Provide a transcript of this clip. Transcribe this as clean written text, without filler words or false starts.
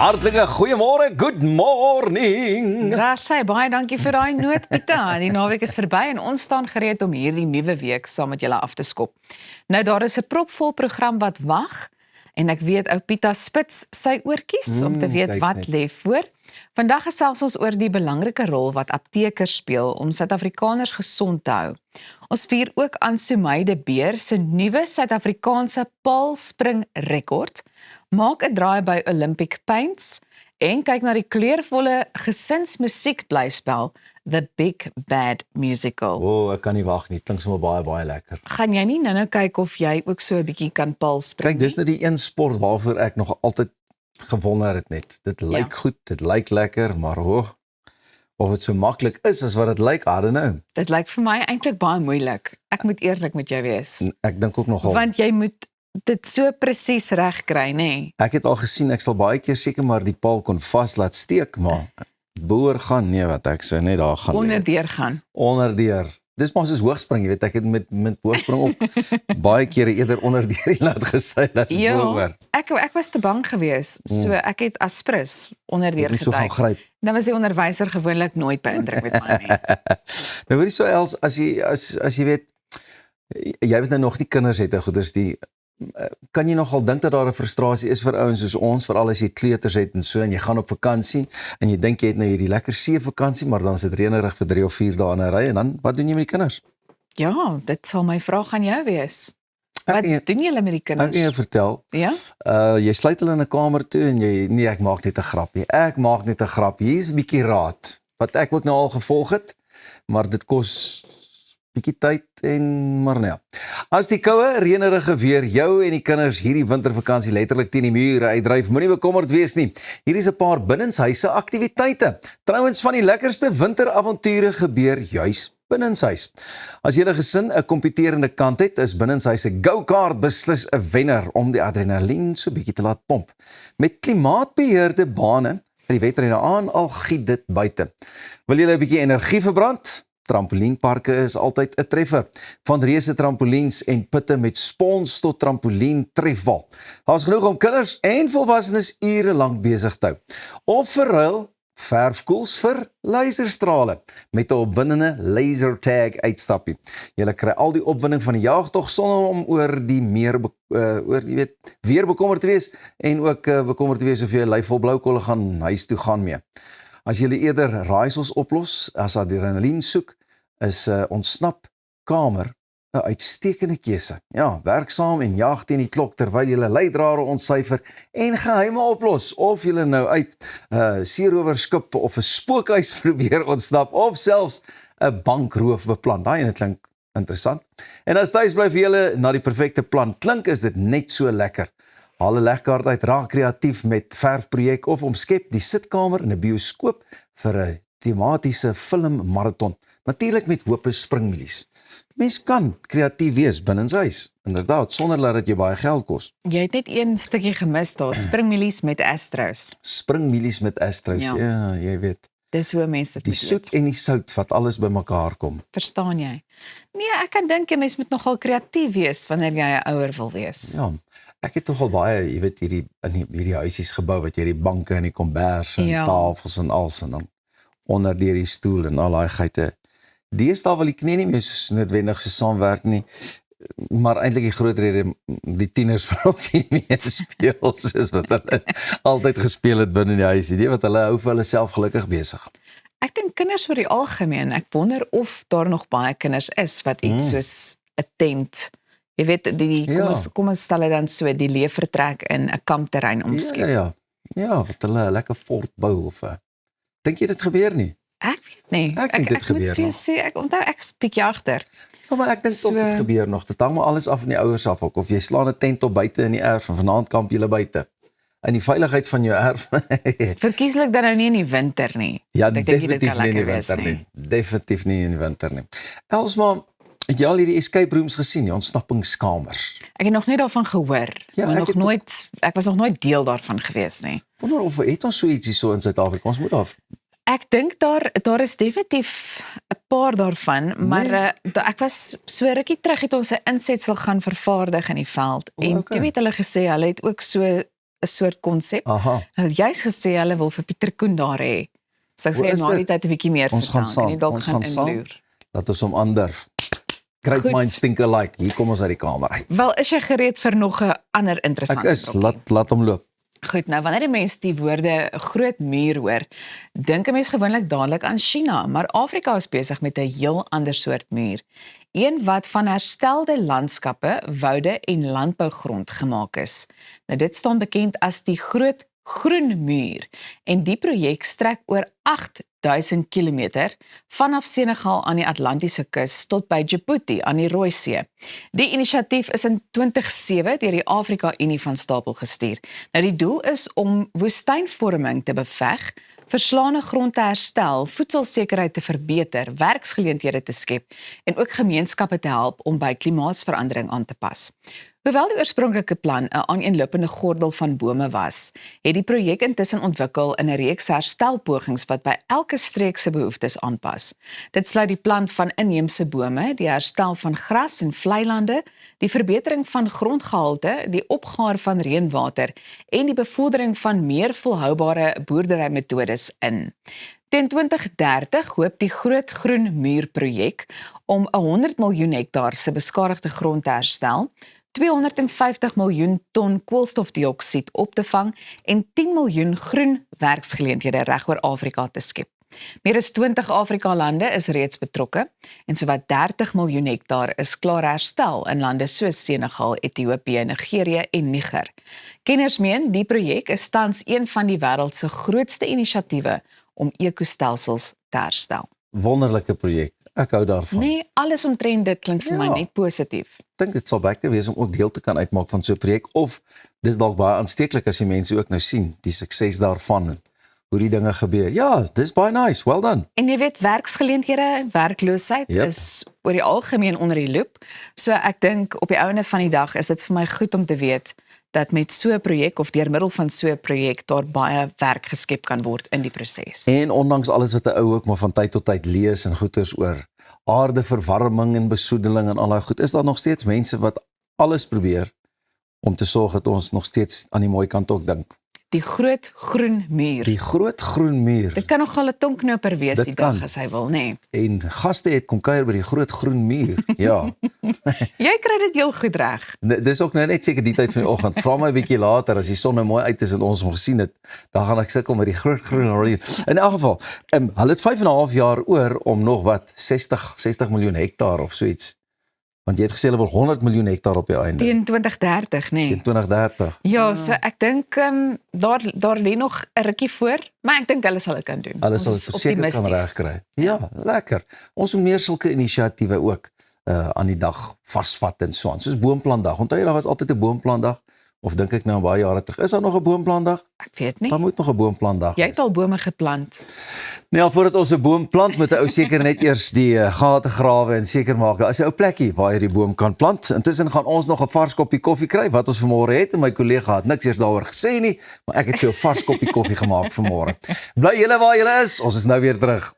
Hartlike goeiemôre, good morning. Daar sê baie dankie vir daai noot, Pieter. Die naweek is verby en ons staan gereed om hierdie nuwe week saam met julle af te skop. Nou daar is 'n propvol program wat wag en ek weet ou Pieter spits sy oortjies om te weet wat lê voor. Vandag gesels ons oor die belangrike rol wat aptekers speel om Suid-Afrikaners gesond te hou. Ons vier ook aan Sumay de Beer se nuwe Suid-Afrikaanse paalspring rekord, maak 'n draai by Olympic Paints en kyk na die kleurvolle gesinsmusiekblyspel The Big Bad Musical. Ek kan nie wag nie, klink sommer baie lekker. Gaan jy nie nou kyk of jy ook so 'n bietjie kan paalspring? Kyk, dis nou die een sport waarvoor ek nog altyd gewonder het net. Dit lyk goed, dit lyk lekker, maar of dit so maklik is as wat dit lyk, I don't know. Dit lyk vir my eintlik baie moeilik. Ek moet eerlik met jou wees. Ek dink ook nogal. Want jy moet dit so presies reg kry, nê? Ek het al gesien, ek sal baie keer seker maar die paal kon vas laat steek, maar boor gaan, nee wat ek sê, net daar gaan. Onderdeur gaan. Onderdeur. Dis maar soos hoogspring, jy weet, ek het met hoogspring ook baie kere eerder onderdeur laat geseil as boor. Ek was te bang geweest, so ek het aspris onderdeur geduik. So gaan gryp. Dan was die onderwyser gewoonlik nooit beïndruk met my nie. Nou weet jy so Els, as jy weet, jy weet nou nog nie kinders het, goeders die kan jy nogal dink dat daar 'n frustrasie is vir ouens soos ons, veral as jy kleuters het en so, en jy gaan op vakansie, en jy dink jy het nou hierdie lekker see vakansie, maar dan is dit reënerig vir 3 of 4 dae in 'n ry, en dan, wat doen jy met die kinders? Ja, dit sal my vraag aan jou wees. Wat doen julle met die kinders? Ek kan jou vertel. Ja? Jy sluit hulle in 'n kamer toe, en nee, ek maak net 'n grapie. Hier is 'n bietjie raad, wat ek ook nou al gevolg het, maar dit kos bietjie tyd en maar nee. As die koue, reënerige weer jou en die kinders hierdie wintervakansie letterlik teen die mure uitdryf, moenie bekommerd wees nie. Hier is 'n paar binnenshuise aktiwiteite. Trouwens, van die lekkerste winteravonture gebeur juis binnenshuis. As julle gesin 'n kompeterende kant het, is binnenshuis 'n go-kart beslis 'n wenner om die adrenalien so bietjie te laat pomp. Met klimaatbeheerde bane, die wedrenne aan, al giet dit buite. Wil julle 'n bietjie energie verbrand? Trampolienparke is altyd 'n treffer. Van reuse trampoliens en putte met spons tot trampolien trefwal. Daar's genoeg om kinders en volwassenes ure lank besig te hou. Of verruil verfkoels vir laserstrale met 'n opwindende laser tag uitstappie. Julle kry al die opwinding van die jaagtog sonder om oor die meer weer bekommerd te wees en ook bekommerd te wees of jy 'n lyf vol bloukolle gaan huis toe gaan mee. As jy eerder raaisels oplos as adrenalien soek, is 'n ontsnap kamer 'n uitstekende keuse. Ja, werk saam en jaag teen die klok terwyl jy leidrade ontsyfer en geheime oplos, of jy nou uit 'n seerowerskip of 'n spookhuis probeer ontsnap, of selfs 'n bankroof beplan. Daai en dit klink interessant. En as tuis bly vir julle na die perfekte plan klink, is dit net so lekker. Haal 'n legkaart uit, raak kreatief met verfprojek of omskep die sitkamer in 'n bioskoop vir 'n tematiese filmmarathon. Natuurlik met hoop springmielies. Mens kan kreatief wees binnenshuis, inderdaad, sonder dat dit jou baie geld kos. Jy het net een stukkie gemis daar, springmielies met Astros. Springmielies met Astros, ja, jy weet. Dis hoe mense dit die soet en die sout wat alles bymekaar kom. Verstaan jy? Nee, ek kan dink jy mens moet nogal kreatief wees wanneer jy 'n ouer wil wees. Ja. Ek het nogal baie, jy weet, hierdie huisies gebou, wat jy die banke en die kombers en tafels en alles, en dan onder deur die stoel en al daai geite. Deesdae wil die knie nie meer so noodwendig so saamwerk nie, maar eintlik die groot rede, die tieners wil ook nie meer speel, soos wat hulle altyd gespeel het binne die huis, die wat hulle hou vir hulle self gelukkig besig. Ek dink kinders oor die algemeen, ek wonder of daar nog baie kinders is, wat iets soos 'n tent, jy weet, kom ons stel dit dan so, die leefvertrek in 'n kampterrein omskep. Ja, wat hulle 'n lekker fort bou, of dink jy dit gebeur nie? Ek weet nie, ek moet vir jou sê, ek onthou ek is bietjie agter. Ja, maar ek dink tot dit gebeur nog, dit hang maar alles af van die ouers af ook, of jy slaan 'n tent op buite in die erf, en vanaand kamp julle buite. In die veiligheid van jou erf. Verkieslik dan nou nie in die winter nie. Ja, definitief nie in die winter nie. Definitief nie in die winter nie. Elsma, het jy al hierdie escape rooms gesien, die ontsnappingskamers? Ek het nog nie daarvan gehoor. Ja, ek was nog nooit deel daarvan gewees nie. Wonder of het ons so ietsie so in Suid-Afrika? Ons moet af. Ek dink daar is definitief 'n paar daarvan, maar ek was so rukkie terug het ons 'n insetsel gaan vervaardig in die veld. En toe het hulle gesê hulle het ook so 'n soort konsep. Aha. Hulle het juist gesê hulle wil vir Pieter Koen daar hê. So ek Hoe sê is na die dit? tyd 'n bietjie meer Ons gaan vertel. Kan jy saam, dalk ons gaan gaan saam. inloer? Laat ons hom aandurf. Great Goed. minds think alike. Hier kom ons uit die kamer uit. Wel, is jy gereed vir nog 'n ander interessante Ek is, brokkie? laat hom loop. Goed, nou wanneer 'n mens die woorde groot muur hoor, dink 'n mens gewoonlik dadelik aan China, maar Afrika is besig met 'n heel ander soort muur. Een wat van herstelde landskappe, woude en landbougrond gemaak is. Nou dit staan bekend as die Groot Groen Muur en die projek strek oor 8000 km vanaf Senegal aan die Atlantiese kus tot by Djibouti aan die Rooi See. Die inisiatief is in 2007 deur die Afrika Unie van stapel gestuur. Nou die doel is om woestynvorming te beveg, verslane grond te herstel, voedselsekerheid te verbeter, werksgeleenthede te skep en ook gemeenskappe te help om by klimaatsverandering aan te pas. Hoewel die oorspronklike plan 'n aaneenlopende gordel van bome was, het die projek intussen ontwikkel in 'n reeks herstelpogings wat by elke streek se behoeftes aanpas. Dit sluit die plant van inheemse bome, die herstel van gras en vlei lande, die verbetering van grondgehalte, die opgaar van reënwater en die bevordering van meer volhoubare boerderymetodes in. Teen 2030 hoop die Groot Groen Muur projek om 100 miljoen hektaar se beskadigde grond te herstel, 250 miljoen ton koolstofdioksied op te vang en 10 miljoen groen werksgeleenthede regoor Afrika te skep. Meer as 20 Afrika lande is reeds betrokke en sowat 30 miljoen hektaar is klaar herstel in lande soos Senegal, Ethiopië, Nigerië en Niger. Kenners meen die projek is tans een van die wêreld se grootste inisiatiewe om ekostelsels te herstel. Wonderlike projek. Ek hou daarvan. Nee, alles omtrent dit klink vir my Ja. net positief. Ek dink dit sal lekker wees om ook deel te kan uitmaak van so 'n projek of dis dalk baie aansteeklik as die mense ook nou sien die sukses daarvan en hoe die dinge gebeur. Ja, dis baie nice. Well done. En jy weet werksgeleenthede, werkloosheid Yep. is oor die algemeen onder die loep. So ek dink op die einde van die dag is dit vir my goed om te weet dat met so 'n projek of deur middel van so 'n projek daar baie werk geskep kan word in die proses. En ondanks alles wat 'n ou ook maar van tyd tot tyd lees en goeters oor aardeverwarming en besoedeling en al daai goed, is daar nog steeds mense wat alles probeer om te sorg dat ons nog steeds aan die mooi kant ook dink. Die Groot Groen Muur. Die Groot Groen Muur. Dit kan nogal 'n tonknoper wees Dit die dag kan. as hy wil, nê. Nee. En gaste het kom kuier by die Groot Groen Muur. Ja. Jy kry dit heel goed reg. Dis ook nou net seker die tyd van die oggend. Vra my 'n bietjie later as die son nou mooi uit is en ons hom gesien het, dan gaan ek sukkel met die Groot Groen Muur. In elk geval, hulle het 5 en 'n half jaar oor om nog wat 60 miljoen hektaar of so iets. Want jy het gesê hulle wil 100 miljoen hektaar op die einde. Teen 2030, nê. Nee. Teen 2030. Ja, so ek dink daar lê nog 'n rukkie voor, maar ek dink hulle sal dit kan doen. Hulle Ons sal is dit seker kan optimisties. regkry. Ja, lekker. Ons moet meer sulke inisiatiewe ook aan die dag vasvat en so aan. Soos boomplantdag. Onthou jy daar was altyd 'n boomplantdag? Of dink ek nou baie jare terug. Is daar nog 'n boomplantdag? Ek weet nie. Daar moet nog 'n boomplantdag Jy wees. het al bome geplant. Nee, voordat ons 'n boom plant, moet 'n ou seker net eers die gate grawe en seker maak daar is 'n ou plekkie waar jy die boom kan plant. Intussen gaan ons nog 'n vars koppie koffie kry wat ons vanmôre het en my kollega het niks eers daaroor gesê nie, maar ek het vir jou 'n vars koppie koffie gemaak vanmôre. Bly julle waar julle is. Ons is nou weer terug.